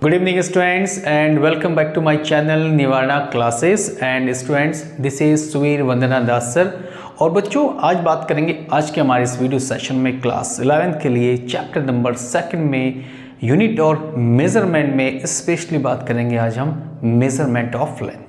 Good evening students and welcome back to my channel Nivarna Classes and students this is Suvir Vandana Das sir. और बच्चों आज बात करेंगे आज के हमारे इस वीडियो सेशन में क्लास 11th के लिए चैप्टर नंबर 2 में यूनिट और मेजरमेंट में स्पेशली बात करेंगे आज हम मेजरमेंट ऑफ लेंथ।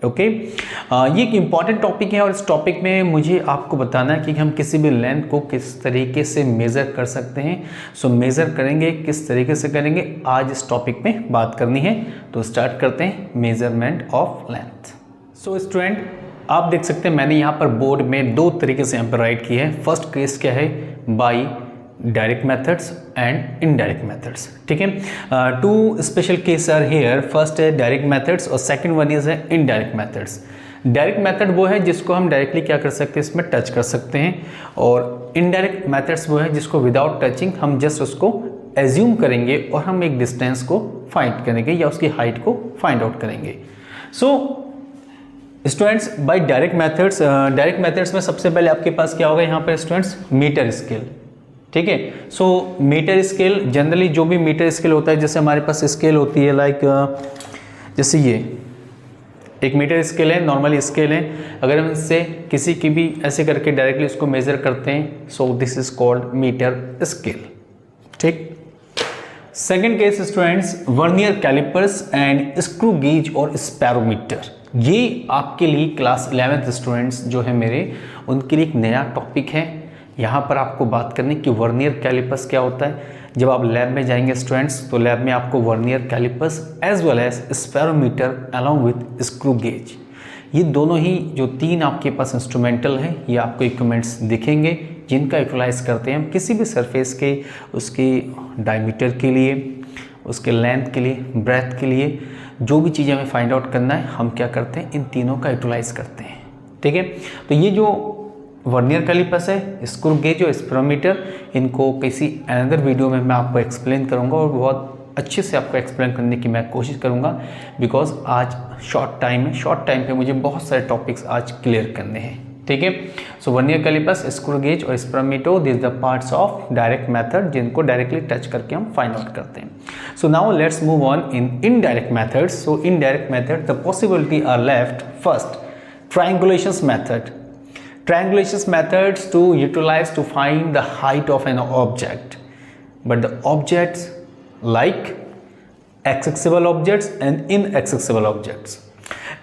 ओके ये एक इम्पॉर्टेंट टॉपिक है और इस टॉपिक में मुझे आपको बताना है कि हम किसी भी लेंथ को किस तरीके से मेज़र कर सकते हैं। सो मेज़र करेंगे किस तरीके से करेंगे आज इस टॉपिक में बात करनी है। तो स्टार्ट करते हैं measurement of length. So student आप देख सकते हैं मैंने यहाँ पर बोर्ड में दो तरीके से यहाँ पर राइट किया है। फर्स्ट केस क्या है, by direct methods and indirect methods. ठीक है, two special case are here. First है डायरेक्ट मेथड्स और सेकंड वन इज है इनडायरेक्ट मेथड्स। डायरेक्ट मेथड वो है जिसको हम डायरेक्टली क्या कर सकते हैं, इसमें टच कर सकते हैं, और इनडायरेक्ट मेथड्स वो है जिसको विदाउट टचिंग हम जस्ट उसको एज्यूम करेंगे और हम एक डिस्टेंस को फाइंड करेंगे या उसकी हाइट को फाइंड आउट करेंगे। So students by direct methods में सबसे पहले आपके पास क्या होगा यहाँ पर स्टूडेंट्स, मीटर स्केल। ठीक है, सो मीटर स्केल जनरली जो भी मीटर स्केल होता है, जैसे हमारे पास स्केल होती है लाइक जैसे ये एक मीटर स्केल है, नॉर्मल स्केल है। अगर हम इससे किसी की भी ऐसे करके डायरेक्टली उसको मेजर करते हैं, so this is called metre scale. ठीक, second case students vernier calipers and screw gauge और स्पैरोमीटर। ये आपके लिए क्लास 11th स्टूडेंट्स जो है मेरे, उनके लिए एक नया टॉपिक है। यहाँ पर आपको बात करनी कि वर्नियर कैलिपर्स क्या होता है। जब आप लैब में जाएंगे स्टूडेंट्स तो लैब में आपको vernier callipers as well as spherometer along with screw gauge, ये दोनों ही जो तीन आपके पास इंस्ट्रूमेंटल हैं, ये आपको इक्विपमेंट्स दिखेंगे जिनका यूटिलाइज करते हैं हम किसी भी सरफेस के उसके डायमीटर के लिए, उसके लेंथ के लिए, ब्रेथ के लिए, जो भी चीज़ें हमें फाइंड आउट करना है हम क्या करते हैं, इन तीनों का यूटिलाइज करते हैं। ठीक है, तो ये जो वर्नियर कैलिपर्स है, स्क्रू गेज और स्पैरोमीटर, इनको किसी अनदर वीडियो में मैं आपको एक्सप्लेन करूंगा और बहुत अच्छे से आपको एक्सप्लेन करने की मैं कोशिश करूंगा, बिकॉज आज शॉर्ट टाइम पे मुझे बहुत सारे टॉपिक्स आज क्लियर करने हैं। ठीक है, so vernier calipers, screw gauge और spherometer, this the parts of direct method जिनको डायरेक्टली टच करके हम फाइंड आउट करते हैं। So now let's move on in indirect methods. So indirect method the possibility are left. First triangulations method. Triangulations methods to utilize to find the height of an object, but the objects like accessible objects and inaccessible objects.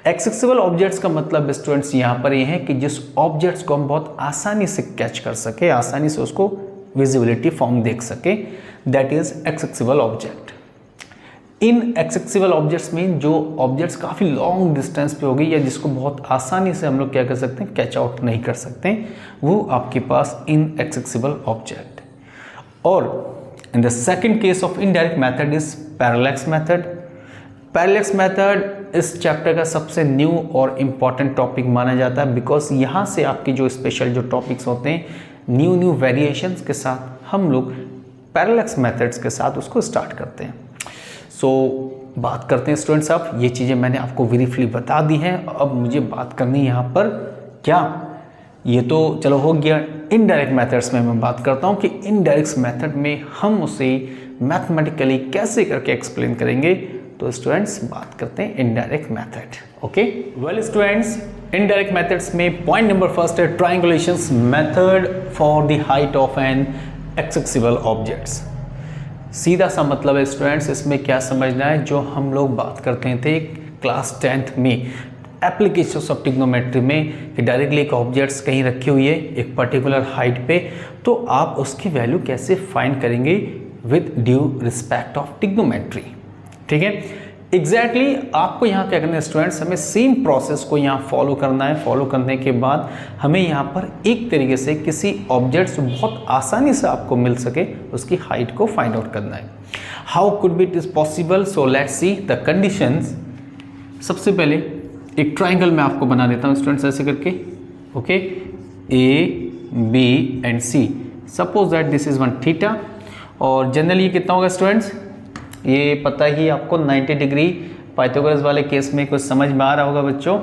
Accessible objects का मतलब students यहाँ पर ये है कि जिस objects को हम बहुत आसानी से कैच कर सके, आसानी से उसको विजिबिलिटी फॉर्म देख सके, that is accessible object. Inaccessible objects में जो ऑब्जेक्ट्स काफ़ी लॉन्ग डिस्टेंस पे होगी या जिसको बहुत आसानी से हम लोग क्या कर सकते हैं, कैच आउट नहीं कर सकते, वो आपके पास इनएक्सेसिबल ऑब्जेक्ट। और in the second case of indirect method is parallax method. Parallax method इस चैप्टर का सबसे न्यू और इम्पॉर्टेंट टॉपिक माना जाता है, बिकॉज यहाँ से आपकी जो स्पेशल जो टॉपिक्स होते हैं, न्यू वेरिएशंस के साथ हम लोग पैरेलैक्स मेथड्स के साथ उसको स्टार्ट करते हैं। सो बात करते हैं स्टूडेंट्स, अब ये चीज़ें मैंने आपको ब्रीफली बता दी हैं। अब मुझे बात करनी है यहाँ पर क्या, ये तो चलो हो गया इनडायरेक्ट मेथड्स में। मैं बात करता हूँ कि इनडायरेक्ट मेथड में हम उसे मैथमेटिकली कैसे करके एक्सप्लेन करेंगे। तो स्टूडेंट्स बात करते हैं indirect method. Okay well students, indirect methods में पॉइंट नंबर फर्स्ट है triangulations method for the height of an accessible objects. सीधा सा मतलब है स्टूडेंट्स, इसमें क्या समझना है, जो हम लोग बात करते थे क्लास 10th में एप्लीकेशंस ऑफ ट्रिग्नोमेट्री में कि डायरेक्टली एक ऑब्जेक्ट्स कहीं रखी हुई है एक पर्टिकुलर हाइट पे, तो आप उसकी वैल्यू कैसे फाइंड करेंगे with due respect of trigonometry. ठीक है, एग्जैक्टली आपको यहाँ क्या करना है स्टूडेंट्स, हमें सेम प्रोसेस को यहाँ फॉलो करना है। फॉलो करने के बाद हमें यहाँ पर एक तरीके से किसी ऑब्जेक्ट बहुत आसानी से आपको मिल सके उसकी हाइट को फाइंड आउट करना है। How could be it is possible, so let's see the conditions. सबसे पहले एक ट्राइंगल मैं आपको बना देता हूँ स्टूडेंट्स ऐसे करके। Okay, A B and C, suppose that this is one theta, और जनरली ये कितना होगा स्टूडेंट्स, ये पता ही आपको 90 डिग्री पाइथागोरस वाले केस में कुछ समझ में आ रहा होगा बच्चों।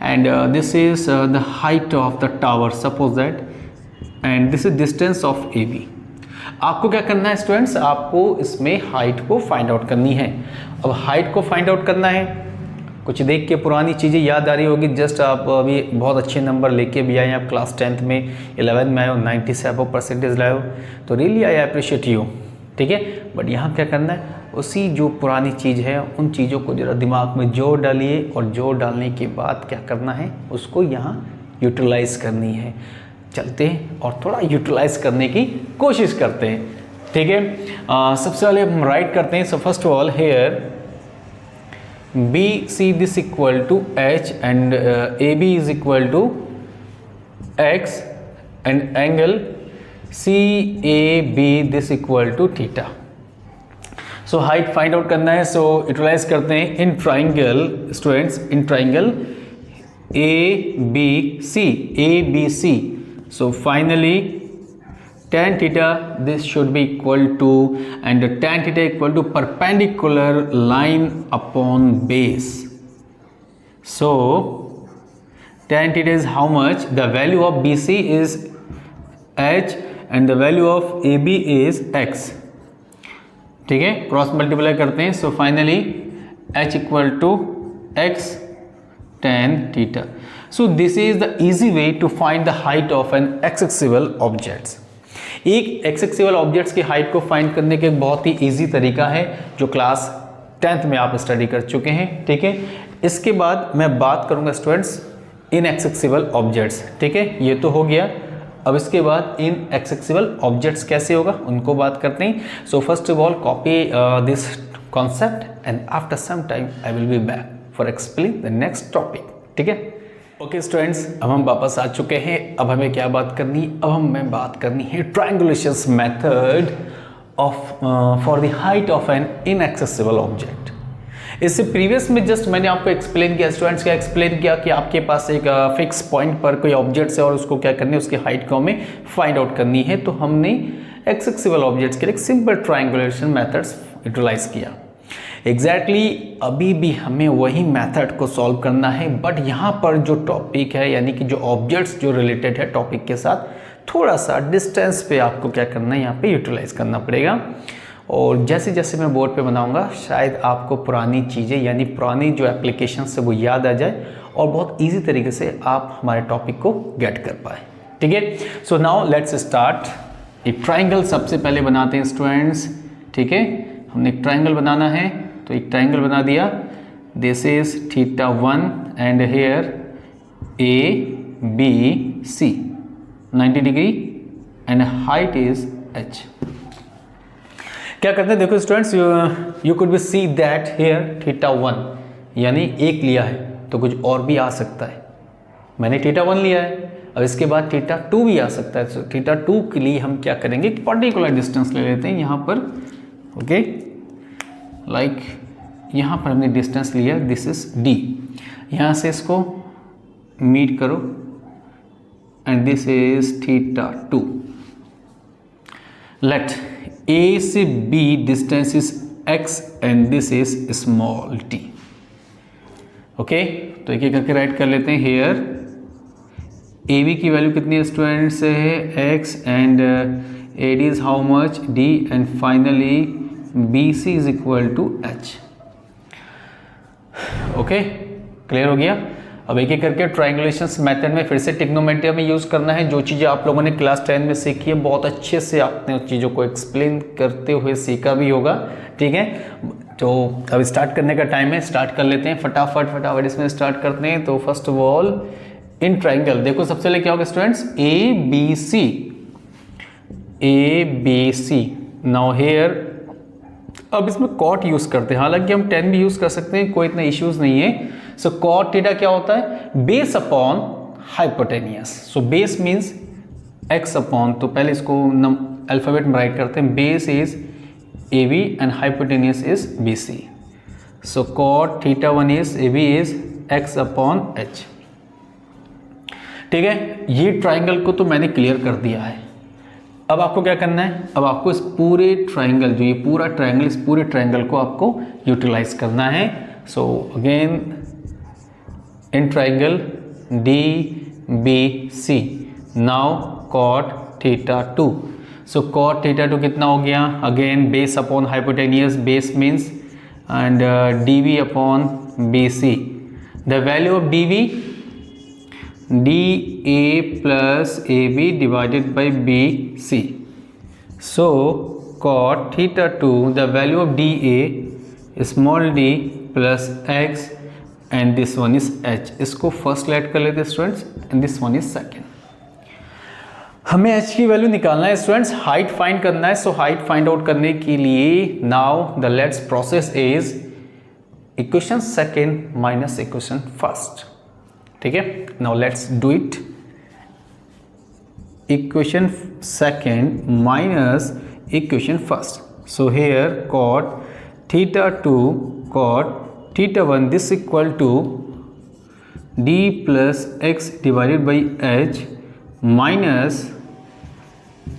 And this is the height of the tower, suppose that, and this is distance of A B. आपको क्या करना है स्टूडेंट्स, आपको इसमें हाइट को फाइंड आउट करनी है। अब हाइट को फाइंड आउट करना है, कुछ देख के पुरानी चीज़ें याद आ रही होगी। जस्ट आप अभी बहुत अच्छे नंबर लेके भी आए, आप क्लास 10th में 11th में आए हो, 97% लाए हो, तो रियली आई अप्रिशिएट यू, ठीक है। बट यहाँ क्या करना है, उसी जो पुरानी चीज़ है उन चीज़ों को जरा दिमाग में जोड़ डालिए, और जोड़ डालने के बाद क्या करना है, उसको यहाँ यूटिलाइज करनी है। चलते हैं और थोड़ा यूटिलाइज करने की कोशिश करते हैं, ठीक है। सबसे पहले हम राइट करते हैं। So first of all here B C this equal to H and A B is equal to X and angle C A B this equal to theta. So height find out करना है। So utilise करते हैं in triangle students, in triangle A B C. So finally tan theta this should be equal to, and tan theta equal to perpendicular line upon base. So tan theta is how much? The value of BC is h and the value of AB is x, ठीक है। Cross multiply करते हैं। So finally h equal to x tan theta. So this is the easy way to find the height of an accessible objects. एक accessible objects की height को find करने के बहुत ही इजी तरीका है जो क्लास 10th में आप स्टडी कर चुके हैं, ठीक है। इसके बाद मैं बात करूंगा स्टूडेंट्स इन एक्सेसिबल ऑब्जेक्ट्स, ठीक है। ये तो हो गया। अब इसके बाद इन एक्सेसिबल ऑब्जेक्ट्स कैसे होगा उनको बात करते हैं। So first of all copy this concept and after some time I will be back for explain the next topic, ठीक है। ओके स्टूडेंट्स, अब हम वापस आ चुके हैं। अब हमें क्या बात करनी, अब हमें बात करनी है triangulations method of for the height of an inaccessible object. इससे प्रीवियस में जस्ट मैंने आपको एक्सप्लेन किया स्टूडेंट्स, क्या एक्सप्लेन किया कि आपके पास एक फिक्स पॉइंट पर कोई ऑब्जेक्ट्स है और उसको क्या करनी है, उसकी हाइट को हमें फाइंड आउट करनी है। तो हमने एक्सेसिबल ऑब्जेक्ट्स के लिए एक सिंपल ट्रायंगुलेशन मेथड्स यूटिलाइज किया। एग्जैक्टली अभी भी हमें वही मेथड को सॉल्व करना है, बट यहाँ पर जो टॉपिक है यानी कि जो ऑब्जेक्ट्स जो रिलेटेड है टॉपिक के साथ, थोड़ा सा डिस्टेंस पे आपको क्या करना है, यहाँ पे यूटिलाइज करना पड़ेगा। और जैसे जैसे मैं बोर्ड पे बनाऊंगा शायद आपको पुरानी चीज़ें यानी पुरानी जो एप्लीकेशन है वो याद आ जाए और बहुत ईजी तरीके से आप हमारे टॉपिक को गेट कर पाए, ठीक है। सो नाउ लेट्स स्टार्ट। एक ट्राइंगल सबसे पहले बनाते हैं स्टूडेंट्स, ठीक है। हमने एक ट्राइंगल बनाना है, तो एक ट्राइंगल बना दिया। This is θ1 and here ABC 90 degree and height is h। क्या करते हैं देखो students, you could be see that here θ1 यानी एक लिया है तो कुछ और भी आ सकता है। मैंने θ1 लिया है, अब इसके बाद θ2 भी आ सकता है। तो θ2 के लिए हम क्या करेंगे, पर्टिकुलर डिस्टेंस ले लेते हैं यहाँ पर, ओके। लाइक यहाँ पर हमने डिस्टेंस लिया, दिस इज d। यहाँ से इसको मीट करो and this is θ2। Let A से B distance is x and this is small t, okay. तो एक एक करके राइट कर लेते हैं। हेयर AB की वैल्यू कितनी है स्टूडेंट्स, है x and AD is how much d and finally BC is equal to h, okay. Clear हो गया। अब एक एक करके ट्रायंगुलेशंस मेथड में फिर से ट्रिग्नोमेट्री में यूज़ करना है। जो चीज़ें आप लोगों ने क्लास 10 में सीखी है बहुत अच्छे से आपने उस चीज़ों को एक्सप्लेन करते हुए सीखा भी होगा, ठीक है। तो अब स्टार्ट करने का टाइम है, स्टार्ट कर लेते हैं फटाफट इसमें स्टार्ट करते हैं। तो first of all in triangle देखो सबसे पहले क्या होगा स्टूडेंट्स, ABC नाउ हेयर। अब इसमें कॉट यूज करते हैं, हालांकि हम 10 भी यूज कर सकते हैं, कोई इतना इश्यूज नहीं है। सो कॉट थीटा क्या होता है, base upon hypotenuse. So base means x upon, तो पहले इसको अल्फाबेट में राइट करते हैं। Base is AB and hypotenuse is BC। So cot θ1 is AB is x upon h, ठीक है। ये ट्राइंगल को तो मैंने क्लियर कर दिया है। अब आपको क्या करना है, अब आपको इस पूरे ट्राइंगल, जो ये पूरा ट्राइंगल, इस पूरे ट्राइंगल को आपको यूटिलाइज करना है। So again in triangle DBC now cot θ2। So cot theta two कितना हो गया, again base upon hypotenuse, base means and dv upon bc, the value of dv dA plus AB divided by BC. So cot theta 2, the value of dA small d plus x and this one is h. इसको first let कर लेते students and this one is second. हमें h की value निकालना है students, height find करना है. सो height find out करने के लिए now the let's process is equation second minus equation first. ठीक है, now let's do it. Equation second minus equation first. So here cot theta 2 cot theta 1 this equal to d plus x divided by h minus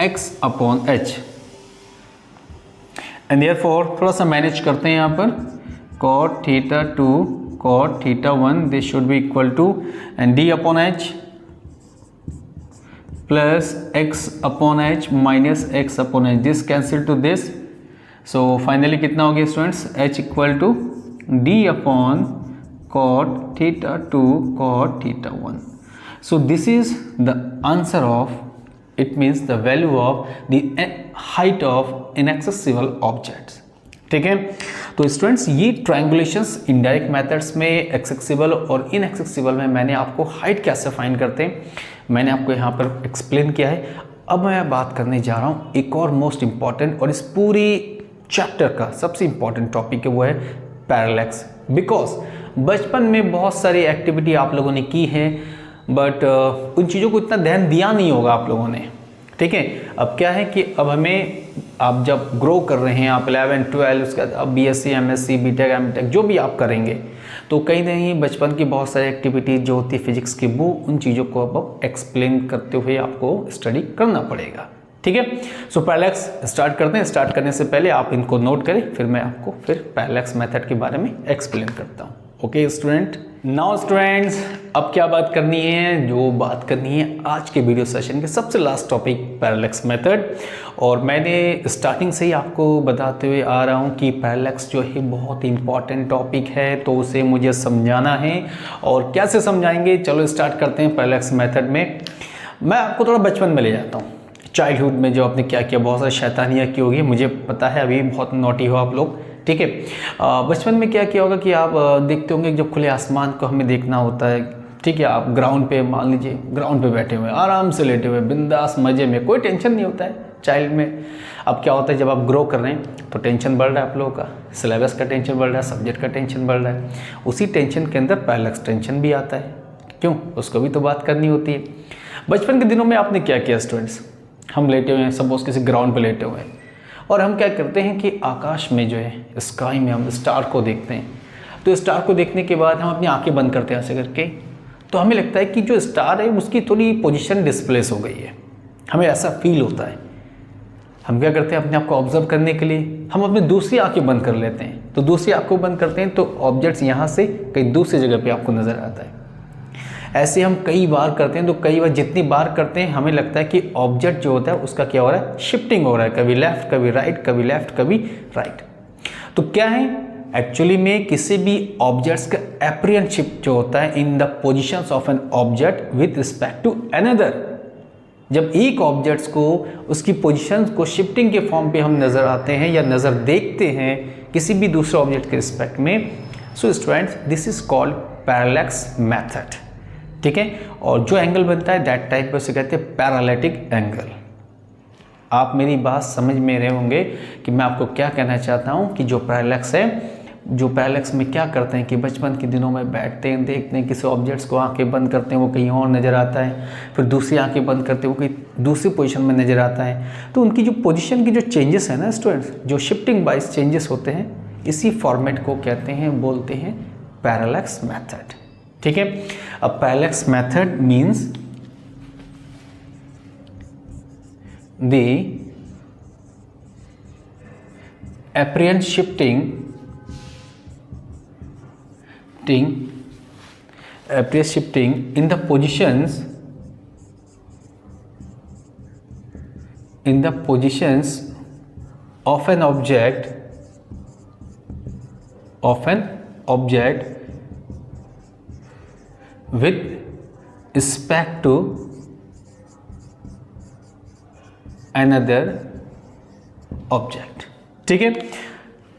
x upon h. and therefore थोड़ा सा manage करते हैं यहाँ पर. cot theta 2 cot theta 1 this should be equal to and d upon h plus x upon h minus x upon h, this cancel to this. so finally कितना हो गया students, h equal to d upon cot theta 2 cot theta 1. so this is the answer of, it means the value of the height of inaccessible objects. ठीक है, तो students ये ट्रायंगुलेशंस indirect methods में accessible और inaccessible में मैंने आपको height कैसे फाइंड करते हैं मैंने आपको यहाँ पर एक्सप्लेन किया है. अब मैं बात करने जा रहा हूँ एक और मोस्ट इम्पॉर्टेंट और इस पूरी चैप्टर का सबसे इम्पॉर्टेंट टॉपिक है, वो है पैरेलैक्स. बिकॉज बचपन में बहुत सारी एक्टिविटी आप लोगों ने की है बट उन चीज़ों को इतना ध्यान दिया नहीं होगा आप लोगों ने. ठीक है, अब क्या है कि अब हमें, आप जब ग्रो कर रहे हैं, आप 11 12 उसके बाद अब BSc MSc BTech MTech जो भी आप करेंगे, तो कहीं ना कहीं बचपन की बहुत सारी एक्टिविटीज जो होती है फिजिक्स की, वो उन चीज़ों को अब एक्सप्लेन करते हुए आपको स्टडी करना पड़ेगा. ठीक है, सो पैरेलैक्स स्टार्ट करते हैं. स्टार्ट करने से पहले आप इनको नोट करें, फिर मैं आपको फिर पैरेलैक्स मेथड के बारे में एक्सप्लेन करता हूँ. ओके स्टूडेंट, नाउ स्टूडेंट्स अब क्या बात करनी है, जो बात करनी है आज के वीडियो सेशन के सबसे लास्ट टॉपिक पैरेलैक्स मेथड. और मैंने स्टार्टिंग से ही आपको बताते हुए आ रहा हूँ कि पैरेलैक्स जो है बहुत इंपॉर्टेंट टॉपिक है, तो उसे मुझे समझाना है. और कैसे समझाएंगे, चलो स्टार्ट करते हैं. पैरेलैक्स मेथड में मैं आपको थोड़ा बचपन में ले जाता हूँ. चाइल्डहुड में जो आपने क्या किया, बहुत सारी शैतानियाँ की होगी, मुझे पता है अभी बहुत नोटी हो आप लोग. ठीक है, बचपन में क्या किया होगा कि आप देखते होंगे जब खुले आसमान को हमें देखना होता है. ठीक है, आप ग्राउंड पे, मान लीजिए ग्राउंड पे बैठे हुए आराम से लेटे हुए बिंदास मज़े में, कोई टेंशन नहीं होता है चाइल्ड में. अब क्या होता है, जब आप ग्रो कर रहे हैं तो टेंशन बढ़ रहा है आप लोगों का, सिलेबस का टेंशन बढ़ रहा है, सब्जेक्ट का टेंशन बढ़ रहा है. उसी टेंशन के अंदर पैरेलैक्स टेंशन भी आता है. क्यों, उसको भी तो बात करनी होती है. बचपन के दिनों में आपने क्या किया स्टूडेंट्स, हम लेटे हुए हैं, सपोज किसी ग्राउंड पे लेटे हुए हैं, और हम क्या करते हैं कि आकाश में जो है स्काई में हम स्टार को देखते हैं. तो स्टार को देखने के बाद हम अपनी आंखें बंद करते हैं ऐसे करके, तो हमें लगता है कि जो स्टार है उसकी थोड़ी पोजीशन डिस्प्लेस हो गई है, हमें ऐसा फील होता है. हम क्या करते हैं, अपने आप को ऑब्जर्व करने के लिए हम अपनी दूसरी आंखें बंद कर लेते हैं. तो दूसरी आंखों बंद करते हैं तो ऑब्जेक्ट्स यहाँ से कहीं दूसरी जगह पर आपको नज़र आता है. ऐसे हम कई बार करते हैं, तो कई बार जितनी बार करते हैं हमें लगता है कि ऑब्जेक्ट जो होता है उसका क्या हो रहा है, शिफ्टिंग हो रहा है, कभी लेफ्ट कभी राइट, कभी लेफ्ट कभी राइट. तो क्या है, एक्चुअली में किसी भी ऑब्जेक्ट्स का एपरिएंट शिफ्ट जो होता है in the positions of an object with respect to another. जब एक ऑब्जेक्ट्स को उसकी पोजिशन को शिफ्टिंग के फॉर्म पे हम नज़र आते हैं या नज़र देखते हैं किसी भी दूसरे ऑब्जेक्ट के रिस्पेक्ट में, so students this is called parallax method. ठीक है, और जो एंगल बनता है दैट टाइप उसे कहते हैं पैरालिटिक एंगल. आप मेरी बात समझ में रहे होंगे कि मैं आपको क्या कहना चाहता हूँ कि जो पैरेलैक्स है, जो पैरेलैक्स में क्या करते हैं कि बचपन के दिनों में बैठते हैं, देखते हैं किसी ऑब्जेक्ट्स को, आंखें बंद करते हैं वो कहीं और नज़र आता है, फिर दूसरी आंखें बंद करते हैं वो कहीं दूसरी पोजीशन में नज़र आता है. तो उनकी जो पोजीशन की जो चेंजेस है ना स्टूडेंट्स, जो शिफ्टिंग वाइज चेंजेस होते हैं, इसी फॉर्मेट को कहते हैं, बोलते हैं पैरेलैक्स मेथड. ठीक है, अब parallax method means the apparent shifting in the positions in the positions of an object with respect to another object। ठीक है,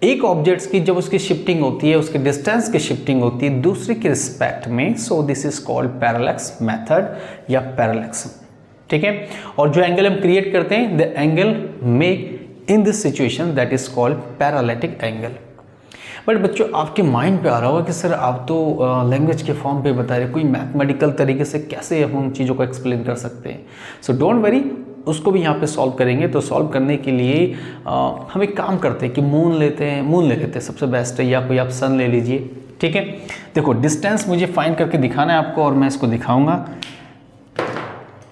एक ऑब्जेक्ट्स की जब उसकी शिफ्टिंग होती है, उसके डिस्टेंस की शिफ्टिंग होती है दूसरे के रिस्पेक्ट में, सो this is called parallax method या पैरेलैक्स। ठीक है, और जो एंगल हम क्रिएट करते हैं, the angle make in this situation that is called paralytic angle. But बच्चों आपके माइंड पे आ रहा होगा कि सर आप तो लैंग्वेज के फॉर्म पे बता रहे, कोई मैथमेटिकल तरीके से कैसे हम उन चीज़ों को एक्सप्लेन कर सकते हैं। सो डोंट वरी, उसको भी यहाँ पे सॉल्व करेंगे। तो सॉल्व करने के लिए हम एक काम करते हैं कि मून ले लेते हैं, सबसे बेस्ट है, या कोई आप सन ले लीजिए। ठीक है, देखो डिस्टेंस मुझे फाइंड करके दिखाना है आपको और मैं इसको दिखाऊंगा।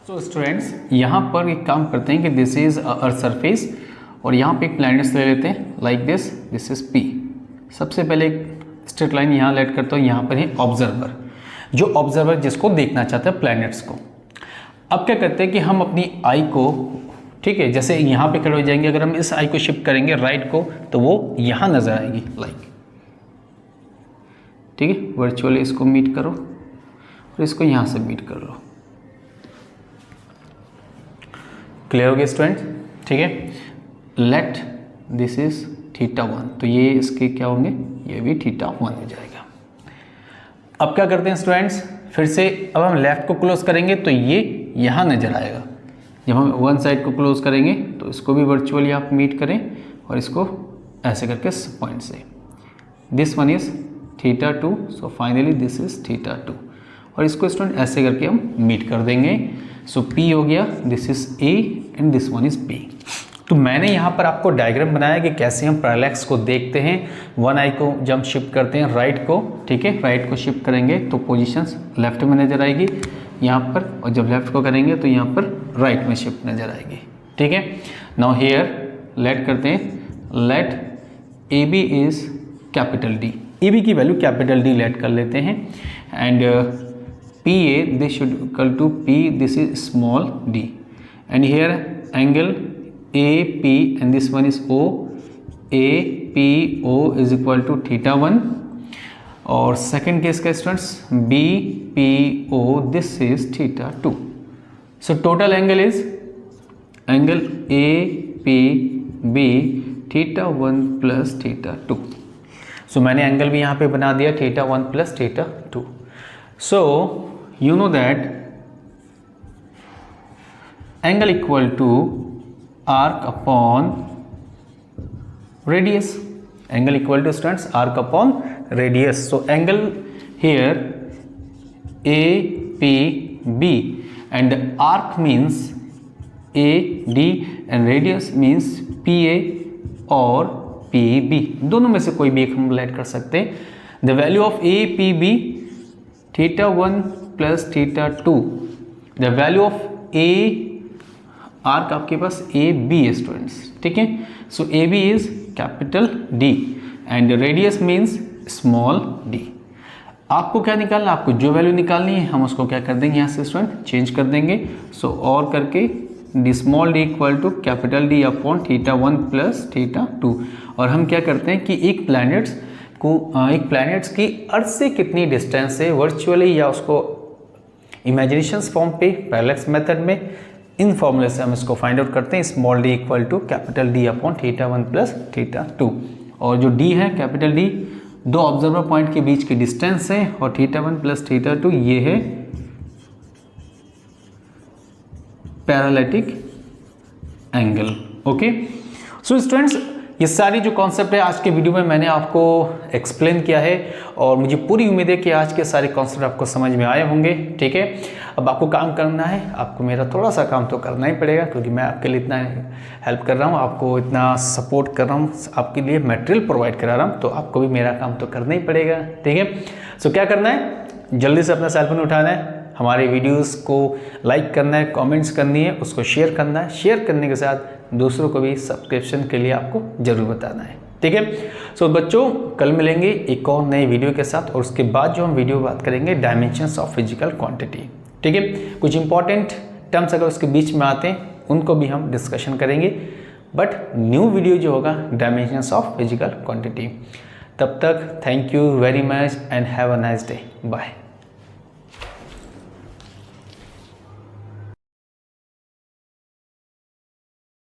सो स्टूडेंट्स यहाँ पर एक काम करते हैं कि दिस इज अर्थ सरफेस और यहाँ पे एक प्लैनेट्स ले लेते हैं लाइक दिस इज पी। सबसे पहले एक स्ट्रेट लाइन यहाँ लेट करता हूँ, यहाँ पर है ऑब्जर्वर, जो ऑब्जर्वर जिसको देखना चाहता है प्लैनेट्स को। अब क्या करते हैं कि हम अपनी आई को, ठीक है, जैसे यहाँ पे खड़े हो जाएंगे, अगर हम इस आई को शिफ्ट करेंगे राइट को तो वो यहाँ नजर आएगी लाइक। ठीक है, वर्चुअली इसको मीट करो और इसको यहाँ से मीट कर लो। क्लियर हो गया स्टूडेंट? ठीक है, लेट दिस इज θ1, तो ये इसके क्या होंगे, ये भी θ1 हो जाएगा। अब क्या करते हैं स्टूडेंट्स, फिर से अब हम लेफ्ट को क्लोज करेंगे तो ये यहाँ नजर आएगा। जब हम वन साइड को क्लोज करेंगे तो इसको भी वर्चुअली आप मीट करें और इसको ऐसे करके पॉइंट से, this one is θ2, so finally this is θ2, और इसको स्टूडेंट ऐसे करके हम मीट कर देंगे। सो P हो गया, this is A and this one is B। तो मैंने यहाँ पर आपको डायग्राम बनाया कि कैसे हम पैरेलैक्स को देखते हैं। वन आई को जब हम शिफ्ट करते हैं राइट को, ठीक है, राइट को शिफ्ट करेंगे तो पोजीशंस लेफ्ट में नजर आएगी यहाँ पर, और जब लेफ्ट को करेंगे तो यहाँ पर राइट में शिफ्ट नजर आएगी। ठीक है, नाउ हियर लेट करते हैं, let A B is capital D, A B की वैल्यू कैपिटल डी लेट कर लेते हैं, and P A this should equal to P, this is small D, and here angle AP and this one is O, APO is equal to θ1, और second case का students BPO, this is θ2। So total angle is angle APB θ1 plus θ2। So मैंने angle भी यहाँ पे बना दिया θ1 plus θ2। So you know that angle equal to arc upon radius, angle equal to students arc upon radius. So angle here APB, and arc means AD and radius means PA और PB, दोनों में से कोई भी एक हम late कर सकते हैं। The value of APB θ1 plus θ2, the value of A arc आपके पास ए बी है स्टूडेंट्स। ठीक है, so A B is capital D and radius means small D. आपको क्या निकालना, आपको जो वैल्यू निकालनी है हम उसको क्या कर देंगे, यहाँ से स्टूडेंट चेंज कर देंगे। सो और करके D small D equal to capital D upon θ1 plus θ2, और हम क्या करते हैं कि एक प्लैनेट्स की अर्थ से कितनी डिस्टेंस है वर्चुअली या उसको इमेजिनेशंस फॉर्म पे पैरेलैक्स मेथड में, इन फॉर्मूले से हम इसको फाइंड आउट करते हैं। Small D equal to capital D upon θ1 plus θ2, और जो डी है कैपिटल डी दो ऑब्जर्वर पॉइंट के बीच की डिस्टेंस है, और θ1 प्लस θ2 ये है paralytic angle. Okay, so students ये सारी जो कॉन्सेप्ट है आज के वीडियो में मैंने आपको एक्सप्लेन किया है, और मुझे पूरी उम्मीद है कि आज के सारे कॉन्सेप्ट आपको समझ में आए होंगे। ठीक है, अब आपको काम करना है, आपको मेरा थोड़ा सा काम तो करना ही पड़ेगा, क्योंकि मैं आपके लिए इतना हेल्प कर रहा हूँ, आपको इतना सपोर्ट कर रहा हूँ, आपके लिए मटेरियल प्रोवाइड करा रहा हूँ, तो आपको भी मेरा काम तो करना ही पड़ेगा। ठीक है, सो क्या करना है, जल्दी से अपना सेल फोन उठाना है, हमारे वीडियोस को लाइक करना है, कमेंट्स करनी है, उसको शेयर करना है, शेयर करने के साथ दूसरों को भी सब्सक्रिप्शन के लिए आपको ज़रूर बताना है। ठीक है, सो बच्चों कल मिलेंगे एक और नई वीडियो के साथ, और उसके बाद जो हम वीडियो बात करेंगे डायमेंशंस ऑफ फिजिकल क्वांटिटी। ठीक है, कुछ इंपॉर्टेंट टर्म्स अगर उसके बीच में आते हैं उनको भी हम डिस्कशन करेंगे। बट न्यू वीडियो जो होगा डायमेंशंस ऑफ फिजिकल क्वांटिटी। तब तक thank you very much and have a nice day. Bye.